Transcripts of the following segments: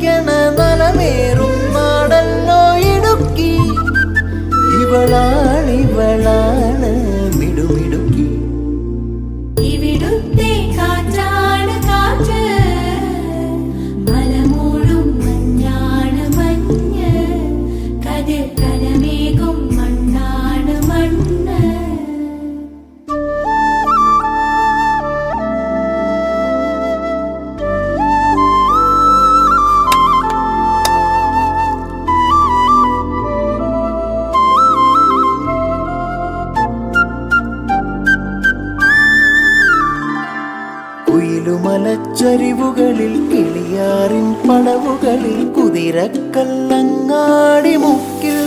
നിറയ്ക്കണ നലമേറും നാടല്ലോ ഇടുക്കി. ഇവളാണ് മിടുമിടുക്കി. ഇവിടുത്തെ കാറ്റാണ് കാറ്റ്, മലമൂടും മഞ്ഞാണ് മഞ്ഞ്, കതിർ കലമേകും മണ്ണാണ് മണ്ണ്. കുയിലുമലച്ചരിവുകളിൽ കിളിയാറിൻ പടവുകളിൽ കുതിരക്കല്ലങ്ങാടി മുക്കിൽ,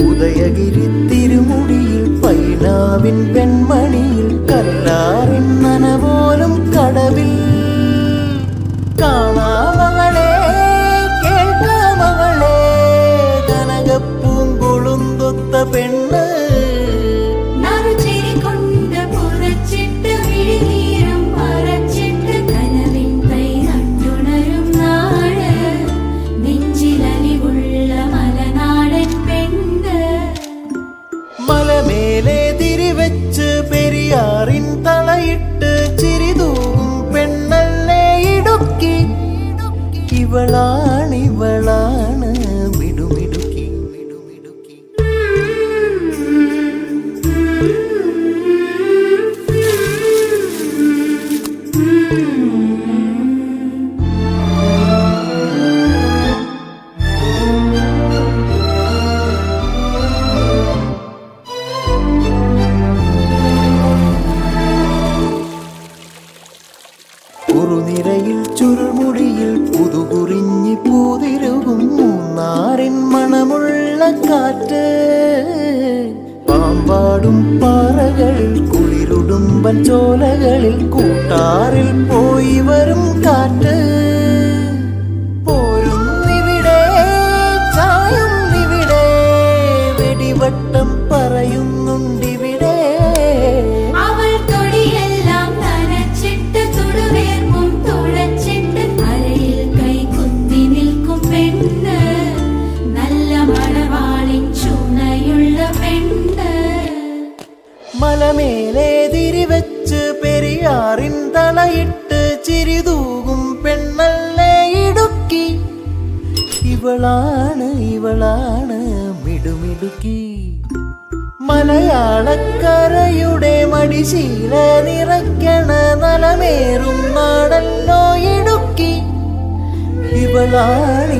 ഉദയഗിരി തിരുമുടിയിൽ പൈനാവിൻ പെൺമണിയിൽ കല്ലാറിൻ നനപോലും കടവിൽ. കാണാമകളെ കേൾക്കാമകളെ കനകപ്പൂങ്കുളുന്തൊത്ത പെണ്ണ്. മലമേലെ തിരിവെച്ച് പെരിയാറിൻ തളയിട്ട് ചിരിതൂകും പെണ്ണല്ലേ ഇടുക്കി. ഇവളാണ് മിടുമിടുക്കി. കുറുനിരയിൽ ചുരുൾമുടിയിൽ പുതുകുറിഞ്ഞി പൂതിരുകും മൂന്നാറിൻ മണമുള്ള കാറ്റ്, പാമ്പാടും പാറകളിൽ കുളിരുടുമ്പൻ ചോലകളിൽ കൂട്ടാറിൽ പോയി വരും കാറ്റ്. പോരുന്നിവിടെ ചായുന്നിവിടെ വെടിവട്ടം പറയുന്നുണ്ടിവിടെ. മലമേലെ തിരിവെച്ച് പെരിയാറിൻ തളയിട്ട് ചിരിതൂകും പെണ്ണല്ലേ ഇടുക്കി. ഇവളാണ് മിടുമിടുക്കി. മലയാളക്കരയുടെ മടിശീല നിറയ്ക്കണ നലമേറും നാടല്ലോ ഇടുക്കി. ഇവളാണ്